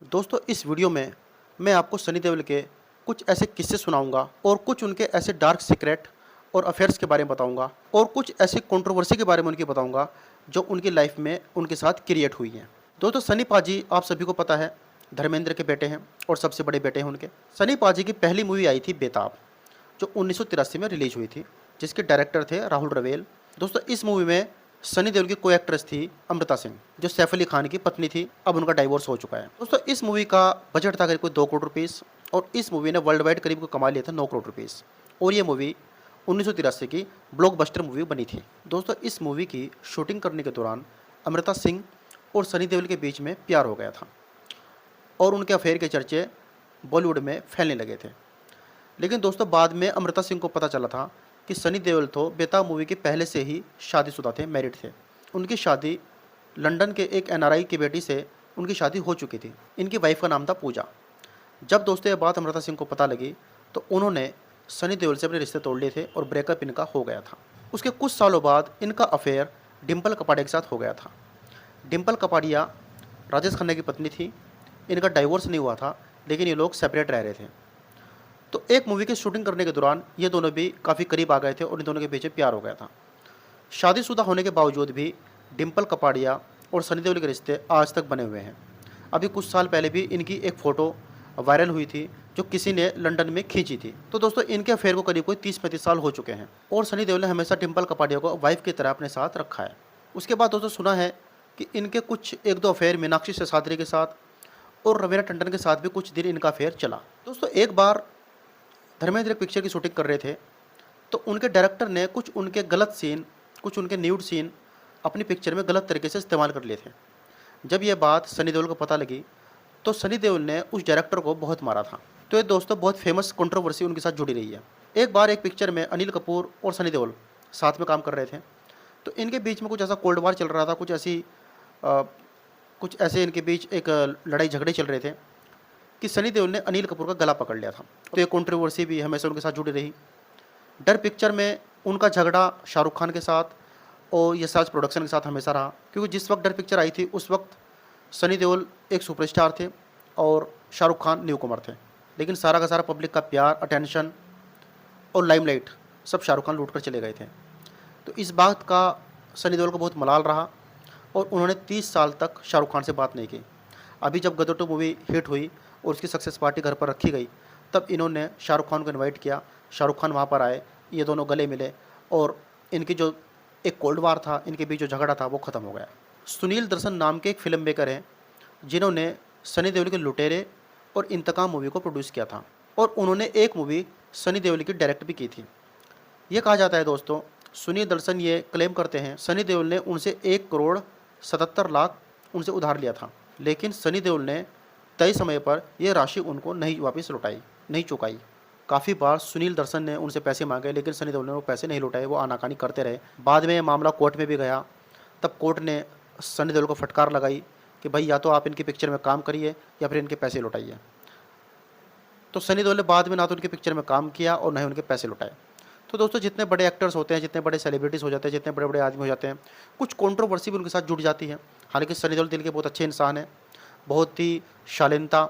दोस्तों इस वीडियो में मैं आपको सनी देओल के कुछ ऐसे किस्से सुनाऊंगा और कुछ उनके ऐसे डार्क सीक्रेट और अफेयर्स के बारे में बताऊंगा और कुछ ऐसे कंट्रोवर्सी के बारे में उनकी बताऊंगा जो उनकी लाइफ में उनके साथ क्रिएट हुई हैं। दोस्तों सनी पाजी आप सभी को पता है धर्मेंद्र के बेटे हैं और सबसे बड़े बेटे हैं उनके। सनी पाजी की पहली मूवी आई थी बेताब, जो 1983 में रिलीज हुई थी, जिसके डायरेक्टर थे राहुल रवेल। दोस्तों इस मूवी में सनी देओल की को एक्ट्रेस थी अमृता सिंह, जो सैफ अली खान की पत्नी थी। अब उनका डाइवोर्स हो चुका है। दोस्तों इस मूवी का बजट था करीब कोई 2 करोड़ रुपीस और इस मूवी ने वर्ल्ड वाइड करीब को कमा लिया था 9 करोड़ रुपीस और ये मूवी 1983 की ब्लॉकबस्टर मूवी बनी थी। दोस्तों इस मूवी की शूटिंग करने के दौरान अमृता सिंह और सनी देओल के बीच में प्यार हो गया था और उनके अफेयर के चर्चे बॉलीवुड में फैलने लगे थे। लेकिन दोस्तों बाद में अमृता सिंह को पता चला था कि सनी देओल तो बेताब मूवी के पहले से ही शादीशुदा थे, मैरिड थे। उनकी शादी लंदन के एक एनआरआई की बेटी से उनकी शादी हो चुकी थी। इनकी वाइफ का नाम था पूजा। जब दोस्तों ये बात अमृता सिंह को पता लगी तो उन्होंने सनी देओल से अपने रिश्ते तोड़ लिए थे और ब्रेकअप इनका हो गया था। उसके कुछ सालों बाद इनका अफेयर डिम्पल कपाड़िया के साथ हो गया था। डिम्पल कपाड़िया राजेश खन्ना की पत्नी थी। इनका डाइवोर्स नहीं हुआ था, लेकिन ये लोग सेपरेट रह रहे थे। तो एक मूवी की शूटिंग करने के दौरान ये दोनों भी काफ़ी करीब आ गए थे और इन दोनों के बीच प्यार हो गया था। शादीशुदा होने के बावजूद भी डिम्पल कपाड़िया और सनी देओल के रिश्ते आज तक बने हुए हैं। अभी कुछ साल पहले भी इनकी एक फ़ोटो वायरल हुई थी जो किसी ने लंदन में खींची थी। तो दोस्तों इनके अफेयर को करीब कोई 30-35 साल हो चुके हैं और सनी देओल ने हमेशा डिम्पल कपाड़िया को वाइफ की तरह अपने साथ रखा है। उसके बाद दोस्तों सुना है कि इनके कुछ 1-2 अफेयर मीनाक्षी शेषाद्री के साथ और रवीना टंडन के साथ भी कुछ दिन इनका अफेयर चला। दोस्तों एक बार धर्मेंद्र एक पिक्चर की शूटिंग कर रहे थे तो उनके डायरेक्टर ने कुछ उनके गलत सीन, कुछ उनके न्यूड सीन अपनी पिक्चर में गलत तरीके से इस्तेमाल कर लिए थे। जब यह बात सनी देओल को पता लगी तो सनी देओल ने उस डायरेक्टर को बहुत मारा था। तो ये दोस्तों बहुत फेमस कंट्रोवर्सी उनके साथ जुड़ी रही है। एक बार एक पिक्चर में अनिल कपूर और सनी देओल साथ में काम कर रहे थे तो इनके बीच में कुछ ऐसा कोल्ड वार चल रहा था, कुछ ऐसे इनके बीच एक लड़ाई झगड़े चल रहे थे कि सनी देओल ने अनिल कपूर का गला पकड़ लिया था। तो ये कंट्रोवर्सी भी हमेशा उनके साथ जुड़ी रही। डर पिक्चर में उनका झगड़ा शाहरुख खान के साथ और यशराज प्रोडक्शन के साथ हमेशा रहा, क्योंकि जिस वक्त डर पिक्चर आई थी उस वक्त सनी देओल एक सुपरस्टार थे और शाहरुख खान न्यू कुमार थे। लेकिन सारा का सारा पब्लिक का प्यार, अटेंशन और लाइमलाइट सब शाहरुख खान लूट कर चले गए थे। तो इस बात का सनी देओल को बहुत मलाल रहा और उन्होंने 30 साल तक शाहरुख खान से बात नहीं की। अभी जब गदर 2 मूवी हिट हुई और उसकी सक्सेस पार्टी घर पर रखी गई तब इन्होंने शाहरुख खान को इनवाइट किया। शाहरुख खान वहाँ पर आए, ये दोनों गले मिले और इनकी जो एक कोल्ड वार था, इनके बीच जो झगड़ा था वो ख़त्म हो गया। सुनील दर्शन नाम के एक फिल्म मेकर हैं जिन्होंने सनी देओल के लुटेरे और इंतकाम मूवी को प्रोड्यूस किया था और उन्होंने एक मूवी सनी देओल की डायरेक्ट भी की थी। ये कहा जाता है दोस्तों, सुनील दर्शन ये क्लेम करते हैं सनी देओल ने उनसे 1 करोड़ 77 लाख उनसे उधार लिया था, लेकिन सनी देओल ने तय समय पर यह राशि उनको नहीं वापस लौटाई, नहीं चुकाई। काफ़ी बार सुनील दर्शन ने उनसे पैसे मांगे लेकिन सनी देओल ने वो पैसे नहीं लौटाए, वो आनाकानी करते रहे। बाद में ये मामला कोर्ट में भी गया, तब कोर्ट ने सनी देओल को फटकार लगाई कि भाई या तो आप इनकी पिक्चर में काम करिए या फिर इनके पैसे लौटाइए। तो सनी देओल ने बाद में ना तो उनकी पिक्चर में काम किया और ना ही उनके पैसे लौटाए। तो दोस्तों जितने बड़े एक्टर्स होते हैं, जितने बड़े सेलिब्रिटीज़ हो जाते हैं, जितने बड़े बड़े आदमी हो जाते हैं, कुछ कंट्रोवर्सी भी उनके साथ जुड़ जाती है। हालांकि सनी देओल दिल के बहुत अच्छे इंसान हैं, बहुत ही शालीनता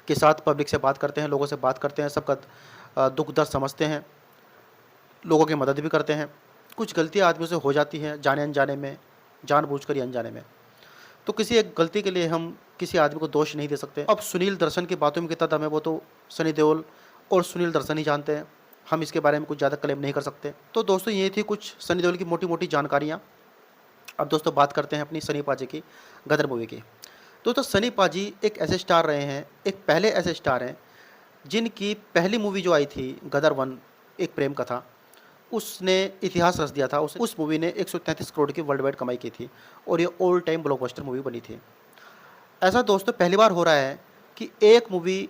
के साथ पब्लिक से बात करते हैं, लोगों से बात करते हैं, सबका दुख दर्द समझते हैं, लोगों की मदद भी करते हैं। कुछ गलतियाँ आदमियों से हो जाती हैं जाने अनजाने में, जानबूझकर या अनजाने में। तो किसी एक गलती के लिए हम किसी आदमी को दोष नहीं दे सकते। अब सुनील दर्शन की बातों में कितना दम है वो तो सनी देओल और सुनील दर्शन ही जानते हैं, हम इसके बारे में कुछ ज़्यादा क्लेम नहीं कर सकते। तो दोस्तों ये थी कुछ सनी देओल की मोटी मोटी जानकारियाँ। अब दोस्तों बात करते हैं अपनी सनी पाजी की गदर मूवी की। दोस्तों सनी पाजी एक ऐसे स्टार रहे हैं, एक पहले ऐसे स्टार हैं जिनकी पहली मूवी जो आई थी गदर 1 एक प्रेम कथा, उसने इतिहास रच दिया था। उस मूवी ने 133 करोड़ की वर्ल्ड वाइड कमाई की थी और ये ऑल टाइम ब्लॉकबस्टर मूवी बनी थी। ऐसा दोस्तों पहली बार हो रहा है कि एक मूवी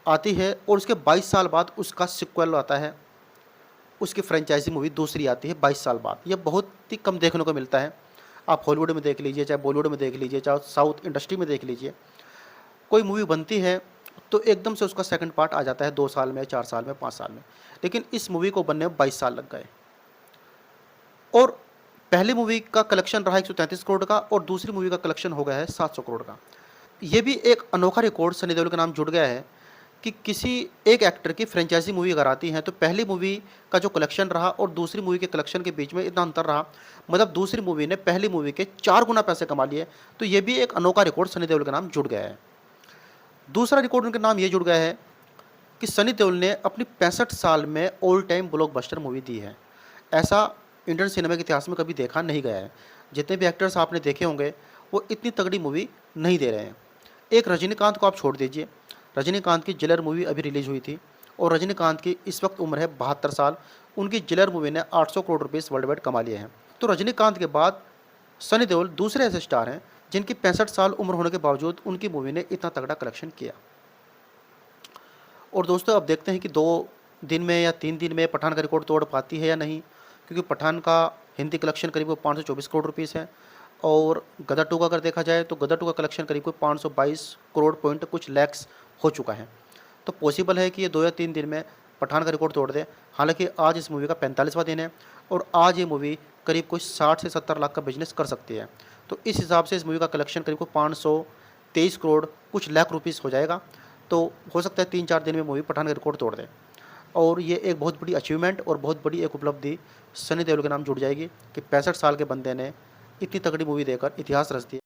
आती है और उसके 22 साल बाद उसका सिक्वल आता है, उसकी फ्रेंचाइजी मूवी दूसरी आती है 22 साल बाद। ये बहुत ही कम देखने को मिलता है। आप हॉलीवुड में देख लीजिए, चाहे बॉलीवुड में देख लीजिए, चाहे साउथ इंडस्ट्री में देख लीजिए, कोई मूवी बनती है तो एकदम से उसका सेकंड पार्ट आ जाता है 2 साल में, 4 साल में, 5 साल में। लेकिन इस मूवी को बनने में 22 साल लग गए और पहली मूवी का कलेक्शन रहा 133 करोड़ का और दूसरी मूवी का कलेक्शन हो गया है 700 करोड़ का। ये भी एक अनोखा रिकॉर्ड सनी देओल के नाम जुड़ गया है कि किसी एक एक्टर की फ्रेंचाइजी मूवी अगर आती है तो पहली मूवी का जो कलेक्शन रहा और दूसरी मूवी के कलेक्शन के बीच में इतना अंतर रहा, मतलब दूसरी मूवी ने पहली मूवी के 4 गुना पैसे कमा लिए। तो ये भी एक अनोखा रिकॉर्ड सनी देओल के नाम जुड़ गया है। दूसरा रिकॉर्ड उनके नाम ये जुड़ गया है कि सनी देओल ने अपनी 65 साल में ऑल टाइम ब्लॉकबस्टर मूवी दी है। ऐसा इंडियन सिनेमा के इतिहास में कभी देखा नहीं गया है। जितने भी एक्टर्स आपने देखे होंगे वो इतनी तगड़ी मूवी नहीं दे रहे हैं। एक रजनीकांत को आप छोड़ दीजिए, रजनीकांत की जेलर मूवी अभी रिलीज हुई थी और रजनीकांत की इस वक्त उम्र है 72 साल। उनकी जेलर मूवी ने 800 करोड़ रुपीस वर्ल्ड वाइड कमा लिए हैं। तो रजनीकांत के बाद सनी देओल दूसरे ऐसे स्टार हैं जिनकी 65 साल उम्र होने के बावजूद उनकी मूवी ने इतना तगड़ा कलेक्शन किया। और दोस्तों अब देखते हैं कि 2 दिन में या 3 दिन में पठान का रिकॉर्ड तोड़ पाती है या नहीं, क्योंकि पठान का हिंदी कलेक्शन करीब 524 करोड़ रुपीस है और गदर 2 का अगर देखा जाए तो गदर 2 का कलेक्शन करीब 522 करोड़ पॉइंट कुछ लैक्स हो चुका है। तो पॉसिबल है कि ये 2 या 3 दिन में पठान का रिकॉर्ड तोड़ दे। हालांकि आज इस मूवी का 45वां दिन है और आज ये मूवी करीब कोई 60 से 70 लाख का बिजनेस कर सकती है। तो इस हिसाब से इस मूवी का कलेक्शन करीब 523 करोड़ कुछ लाख रुपीस हो जाएगा। तो हो सकता है 3-4 दिन में मूवी पठान का रिकॉर्ड तोड़ दे और ये एक बहुत बड़ी अचीवमेंट और बहुत बड़ी एक उपलब्धि सनी देओल के नाम जुड़ जाएगी कि 65 साल के बंदे ने इतनी तगड़ी मूवी देकर इतिहास रच दिया।